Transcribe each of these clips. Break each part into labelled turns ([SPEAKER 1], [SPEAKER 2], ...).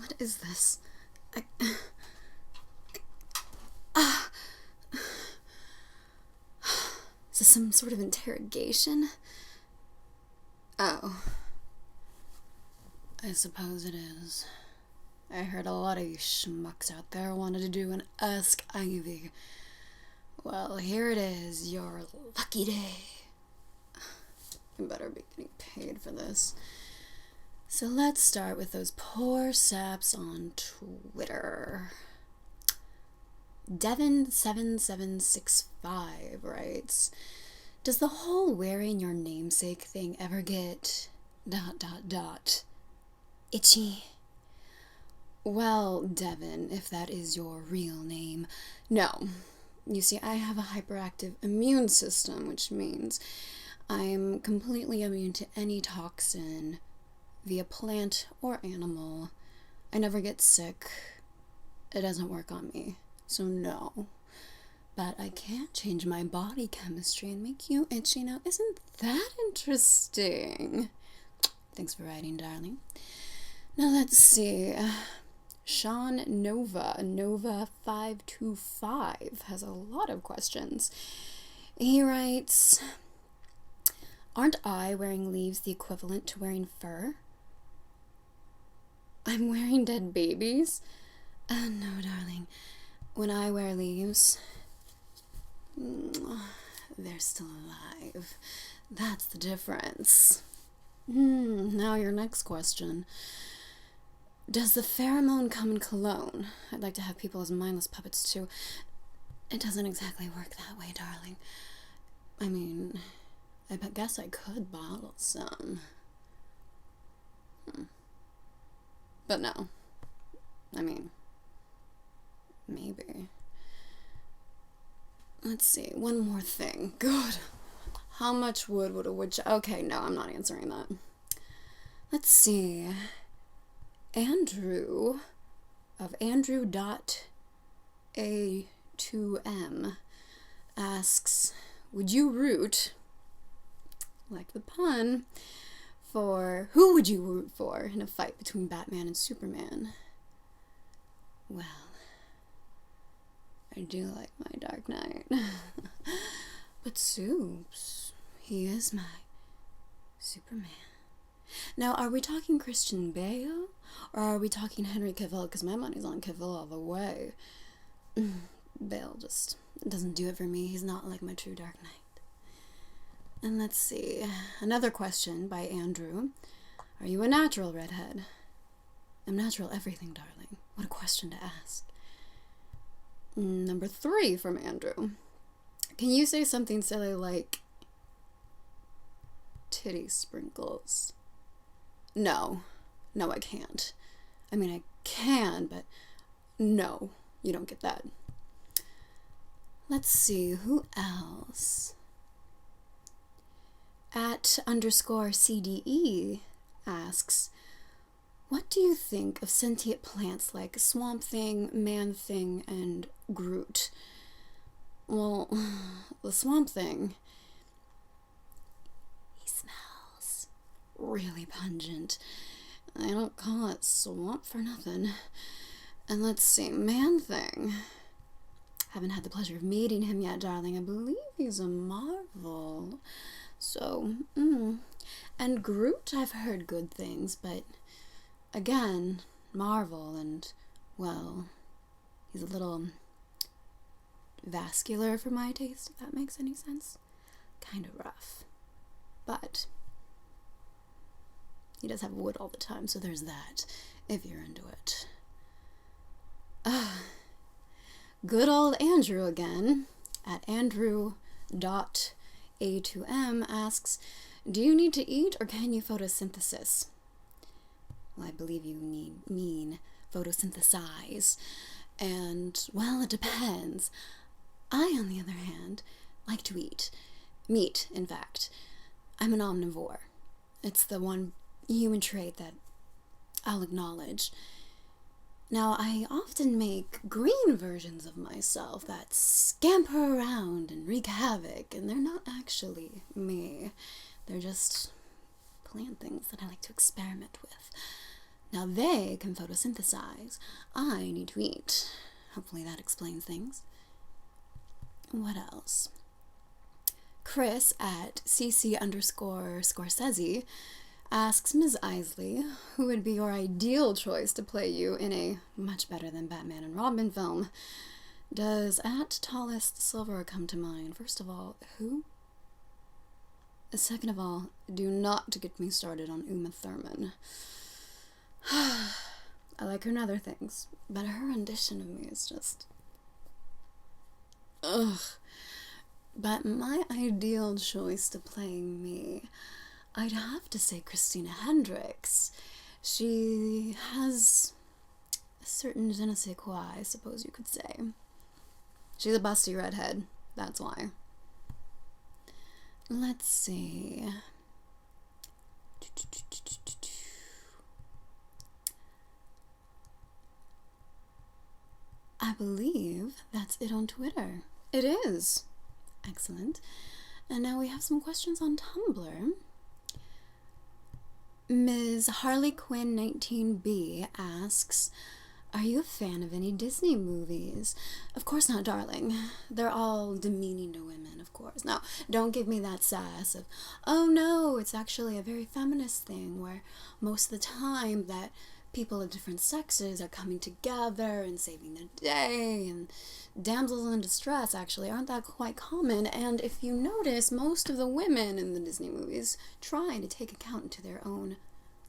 [SPEAKER 1] What is this? Is this some sort of interrogation? Oh. I suppose it is. I heard a lot of you schmucks out there wanted to do an Ask Ivy. Well, here it is, your lucky day. I better be getting paid for this. So let's start with those poor saps on Twitter. Devin7765 writes, does the whole wearing your namesake thing ever get ... itchy? Well, Devin, if that is your real name, no. You see, I have a hyperactive immune system, which means I'm completely immune to any toxin via plant or animal. I never get sick. It doesn't work on me, so no. But I can change my body chemistry and make you itchy. Now, isn't that interesting? Thanks for writing, darling. Now, let's see. Sean Nova525 has a lot of questions. He writes, aren't I wearing leaves the equivalent to wearing fur? I'm wearing dead babies? No, darling. When I wear leaves, they're still alive. That's the difference. Now your next question. Does the pheromone come in Cologne? I'd like to have people as mindless puppets too. It doesn't exactly work that way, darling. I mean, I guess I could bottle some. But no. I mean, maybe. Let's see, one more thing. Good. How much wood would a woodchuck... Okay, no, I'm not answering that. Let's see. Andrew of Andrew.A2M asks, would you root, like the pun, who would you root for in a fight between Batman and Superman? Well, I do like my Dark Knight. But Supes, he is my Superman. Now, are we talking Christian Bale, or are we talking Henry Cavill? Because my money's on Cavill all the way. Bale just doesn't do it for me. He's not like my true Dark Knight. And let's see. Another question by Andrew. Are you a natural redhead? I'm natural everything, darling. What a question to ask. Number 3 from Andrew. Can you say something silly like titty sprinkles? No, I can't. I mean, I can, but no, you don't get that. Let's see, who else? @_CDE asks, what do you think of sentient plants like Swamp Thing, Man Thing, and Groot? Well, the Swamp Thing, he smells really pungent. I don't call it swamp for nothing. And let's see, Man Thing. Haven't had the pleasure of meeting him yet, darling. I believe he's a Marvel. So, And Groot, I've heard good things, but again, Marvel, and, well, he's a little vascular for my taste, if that makes any sense. Kind of rough. But he does have wood all the time, so there's that, if you're into it. Good old Andrew again, @Andrew.A2M asks, do you need to eat or can you photosynthesis? Well, I believe you mean photosynthesize. And, well, it depends. I, on the other hand, like to eat. Meat, in fact. I'm an omnivore. It's the one human trait that I'll acknowledge. Now, I often make green versions of myself that scamper around and wreak havoc, and they're not actually me. They're just plant things that I like to experiment with. Now they can photosynthesize. I need to eat. Hopefully that explains things. What else? Chris at cc_Scorsese asks Ms. Isley, who would be your ideal choice to play you in a much better than Batman and Robin film? Does at TallestSilver come to mind? First of all, who? Second of all, do not get me started on Uma Thurman. I like her in other things, but her rendition of me is just... ugh. But my ideal choice to play me, I'd have to say Christina Hendricks. She has a certain je ne sais quoi, I suppose you could say. She's a busty redhead, that's why. Let's see. I believe that's it on Twitter. It is. Excellent. And now we have some questions on Tumblr. Ms. Harley Quinn 19B asks, are you a fan of any Disney movies? Of course not, darling. They're all demeaning to women, of course. Now, don't give me that sass of, oh no, it's actually a very feminist thing where most of the time that people of different sexes are coming together and saving the day, and damsels in distress actually aren't that quite common. And if you notice, most of the women in the Disney movies try to take account into their own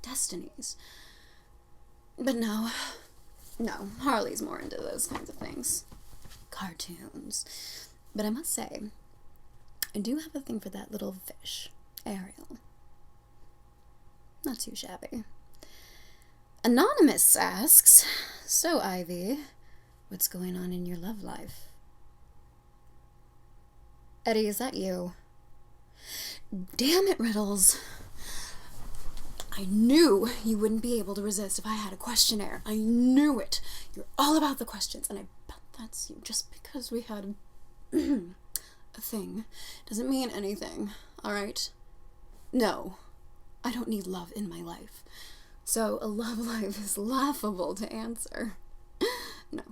[SPEAKER 1] destinies. But no, Harley's more into those kinds of things. Cartoons. But I must say, I do have a thing for that little fish, Ariel. Not too shabby. Anonymous asks, so Ivy, what's going on in your love life? Eddie, is that you? Damn it, Riddles. I knew you wouldn't be able to resist if I had a questionnaire. I knew it. You're all about the questions, and I bet that's you. Just because we had a thing doesn't mean anything, alright? No, I don't need love in my life. So a love life is laughable to answer. No.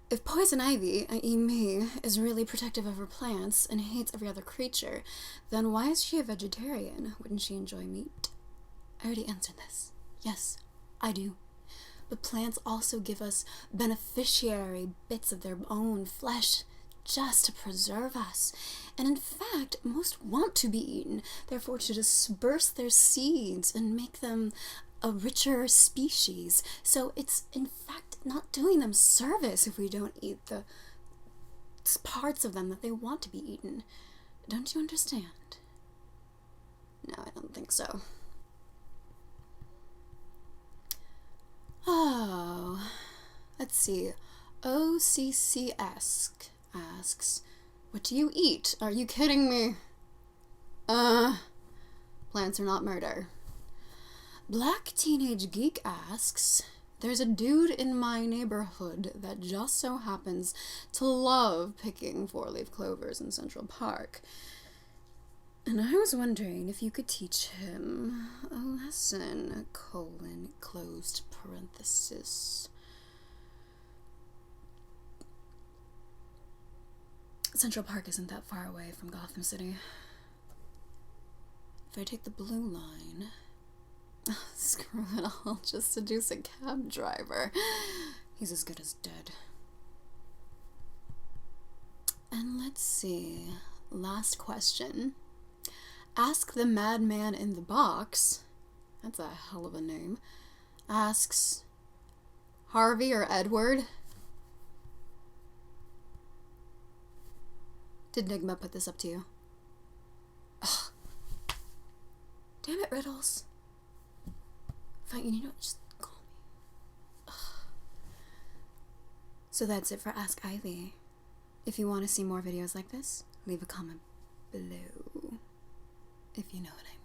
[SPEAKER 1] If Poison Ivy, i.e. me, is really protective of her plants and hates every other creature, then why is she a vegetarian? Wouldn't she enjoy meat? I already answered this. Yes, I do. But plants also give us beneficiary bits of their own flesh just to preserve us. And in fact, most want to be eaten, therefore to disperse their seeds and make them a richer species. So it's in fact not doing them service if we don't eat the parts of them that they want to be eaten. Don't you understand? No, I don't think so. Oh, let's see. OCCS asks, what do you eat? Are you kidding me? Plants are not murder. Black Teenage Geek asks, there's a dude in my neighborhood that just so happens to love picking four-leaf clovers in Central Park. And I was wondering if you could teach him a lesson, closed parenthesis. Central Park isn't that far away from Gotham City. If I take the blue line... screw it, I'll just seduce a cab driver. He's as good as dead. And let's see. Last question. Ask the Madman in the Box, that's a hell of a name, asks, Harvey or Edward? Did Nigma put this up to you? Ugh. Damn it, Riddles. Fine, you know what? Just call me. Ugh. So that's it for Ask Ivy. If you want to see more videos like this, leave a comment below. If you know what I mean.